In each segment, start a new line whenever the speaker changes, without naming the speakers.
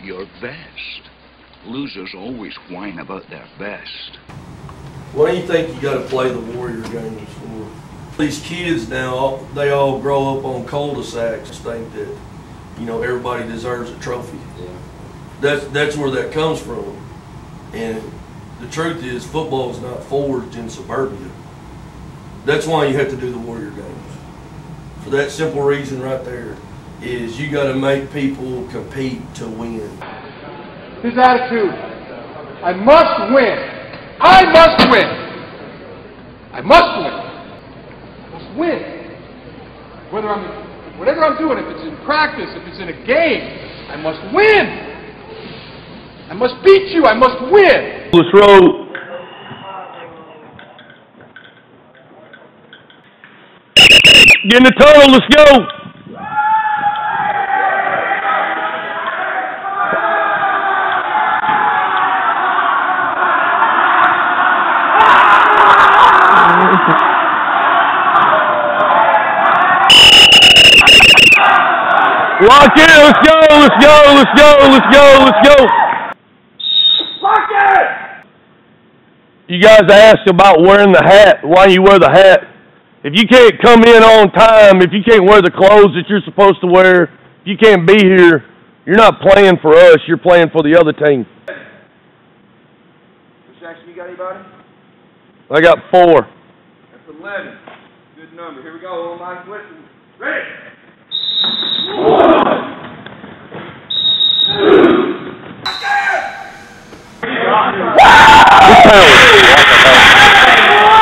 your best. Losers always whine about their best.
What do you think you got to play the Warrior games for? These kids now, they all grow up on cul-de-sacs and think that, you know, everybody deserves a trophy. Yeah. That's where that comes from. And the truth is, football is not forged in suburbia. That's why you have to do the Warrior games. For that simple reason right there, is you got to make people compete to win.
His attitude, I must win. I must win. I must win. I must win. Whatever I'm doing, if it's in practice, if it's in a game, I must win. I must beat you. I must win.
Let's roll. Get in the tunnel. Let's go. Lock in, let's go, let's go, let's go, let's go, let's go.
Lock in!
You guys asked about wearing the hat, why you wear the hat. If you can't come in on time, if you can't wear the clothes that you're supposed to wear, if you can't be here, you're not playing for us, you're playing for the other team.
Jackson, you got anybody?
I got 4.
That's 11. Good number. Here we go. All line questions. Ready? 1, 2.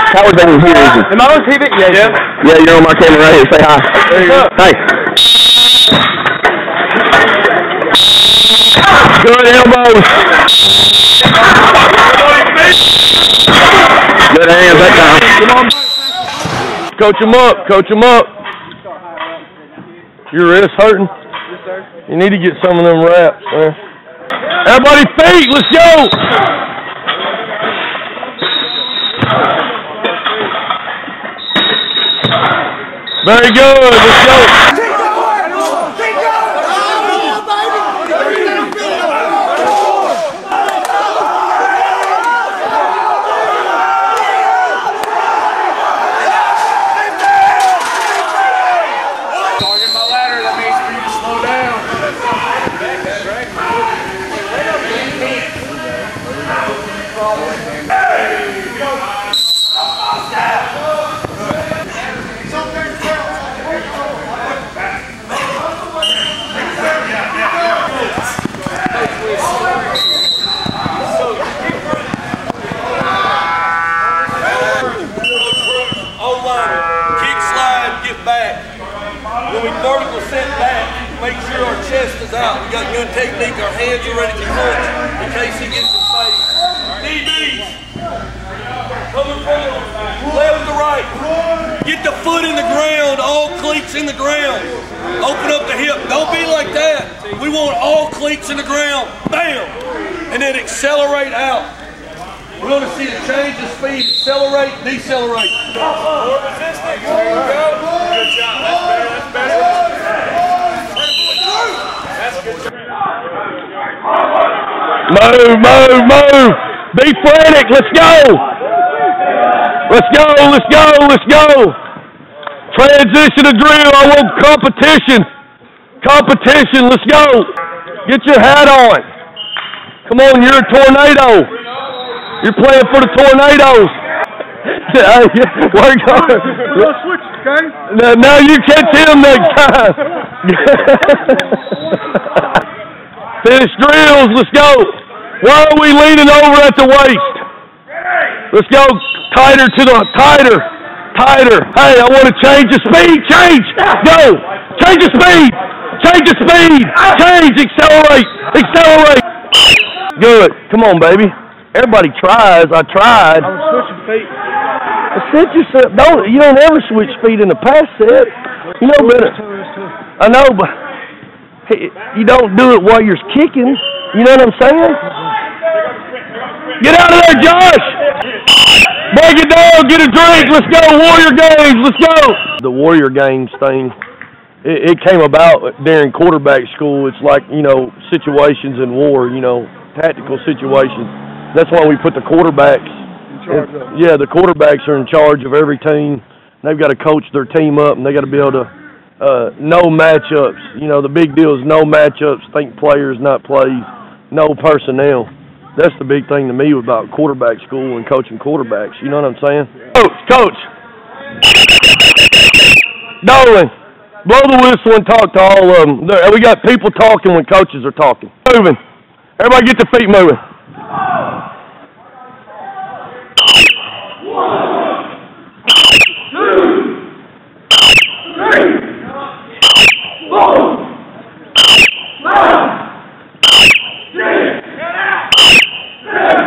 Howard's over here, isn't it?
Am I on TV? Yeah.
Yeah, you're on my camera right here. Say hi. Hey. Good elbows. Good hands that time. Come on. Coach him up. Coach him up. Your wrist hurting?
Yes, sir.
You need to get some of them wraps, man. Everybody feet, let's go! Very good, let's go!
Target my ladder, that means for you to slow down.
When we vertical set back, make sure our chest is out. We got good technique. Our hands are ready to punch in case he gets in face. DBs, coming forward, left to right. Get the foot in the ground, all cleats in the ground. Open up the hip. Don't be like that. We want all cleats in the ground. Bam! And then accelerate out. We're going to see a change of speed. Accelerate, decelerate. More resistance. There you go. Good job. That's better. That's better. That's good.
Move, move, move. Be frantic. Let's go. Let's go, let's go, let's go. Transition to drill. I want competition. Competition. Let's go. Get your hat on. Come on, you're a tornado. You're playing for the Tornadoes. Work hard.
We'll switch, okay?
Now you catch him next time. Finish drills. Let's go. Why are we leaning over at the waist? Let's go tighter to the tighter. Hey, I want to change the speed. Change. Go. Change the speed. Change the speed. Change. Accelerate. Accelerate. Good. Come on, baby. Everybody tries. I tried.
I was switching feet.
Set yourself. You don't ever switch feet in the pass set. You know better. I know, but you don't do it while you're kicking. You know what I'm saying? Get out of there, Josh! Break it down. Get a drink. Let's go. Warrior Games. Let's go. The Warrior Games thing it came about during quarterback school. It's like, you know, situations in war, you know, tactical situations. That's why we put the quarterbacks in charge of. Yeah, the quarterbacks are in charge of every team. They've got to coach their team up, and they got to be able to know matchups. You know, the big deal is know matchups, think players, not plays, know personnel. That's the big thing to me about quarterback school and coaching quarterbacks. You know what I'm saying? Coach! Dolan, blow the whistle and talk to all of them. We got people talking when coaches are talking. Moving. Everybody get their feet moving. 1, 2, 3, 4, 5, 6, 7,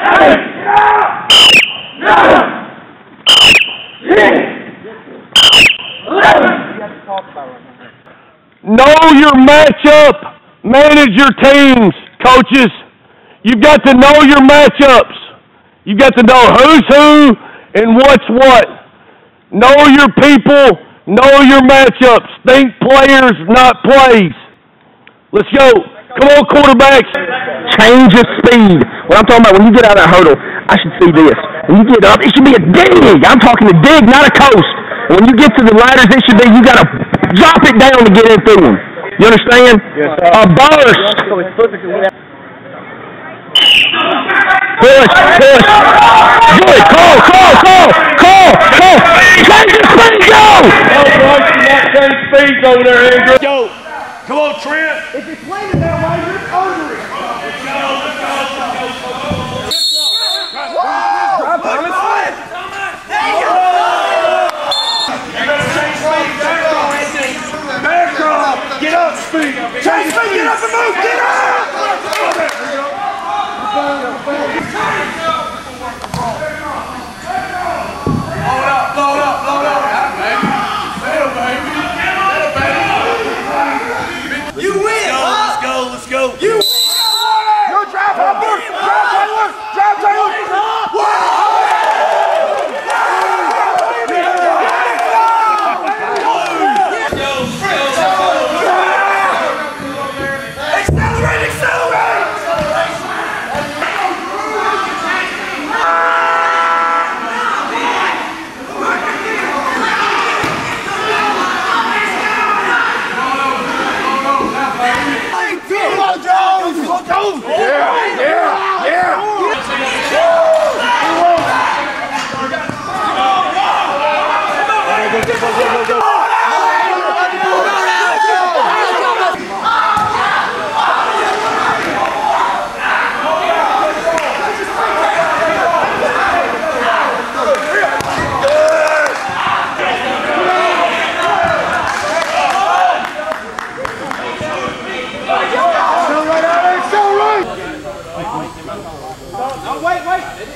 8, 9, 10, 11. Know your matchup. Manage your teams, coaches. You've got to know your matchups. You've got to know who's who and what's what. Know your people. Know your matchups. Think players, not plays. Let's go. Come on, quarterbacks. Change of speed. What I'm talking about, when you get out of that hurdle, I should see this. When you get up, it should be a dig. I'm talking a dig, not a coast. And when you get to the ladders, it should be, you got to drop it down to get in through them. You understand? Yes, sir. A burst. Push. Good. Call. Change the speed, go! No, Bryce, you're not changing speeds over there, Andrew.
Go. Come on, Trent.
If it's landed that way, you're under it.
Get up, speed. Change speed, get up and move, get up! Blow it up. You win, Let's go. You win.
You're drive, Taylor.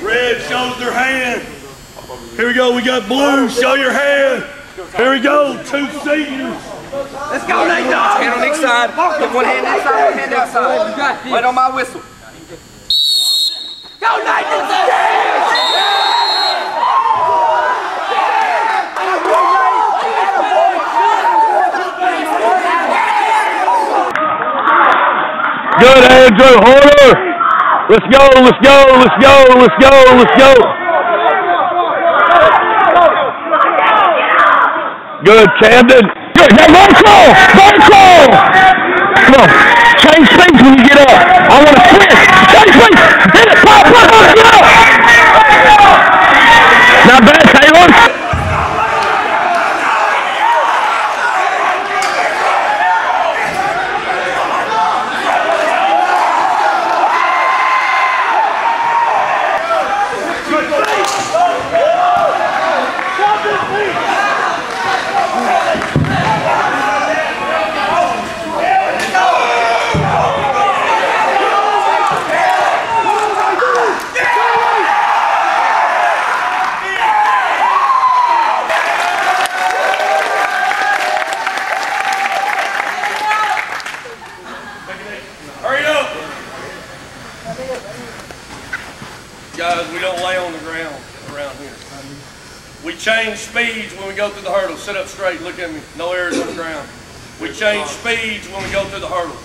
Red shows their hand. Here we go. We got blue. Show your hand. Here we go. 2 seniors.
Let's go, Nate. Hand on each side. Put one hand inside, one hand outside. Wait on my whistle. Go, Nate.
Good, Andrew. Harder. Let's go. Good, Camden. Good. Now, ball call. Come on. Change speeds when you get up. I want to switch. Change speeds. Hit it. Pop. Get up. Not bad, Taylor.
Guys, we don't lay on the ground around here. We change speeds when we go through the hurdle. Sit up straight, look at me. No errors on the ground. We change speeds when we go through the hurdle.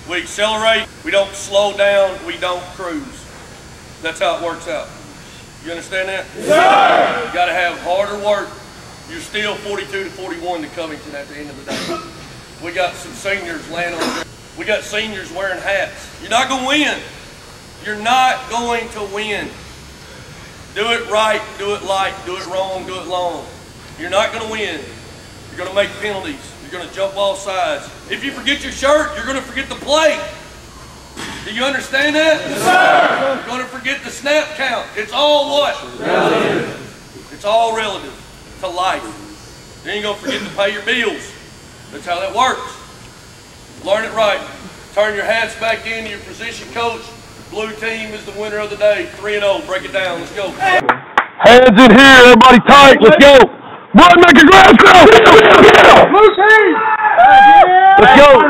We accelerate, we don't slow down, we don't cruise. That's how it works out. You understand that?
Yes, sir.
You gotta have harder work. You're still 42 to 41 to Covington at the end of the day. We got some seniors laying on the. We got seniors wearing hats. You're not gonna win. You're not going to win. Do it right, do it light, do it wrong, do it long. You're not gonna win. You're gonna make penalties. You're gonna jump off sides. If you forget your shirt, you're gonna forget the play. Do you understand that?
Yes, sir.
You're gonna forget the snap count. It's all what? Relative. It's all relative to life. Then you're gonna forget to pay your bills. That's how that works. Learn it right. Turn your hats back into your position coach. Blue team is the winner of the day. 3-0. Break it down. Let's go.
Hands in here. Everybody tight. Let's go. Run, make a ground cross. Blue team. Let's go.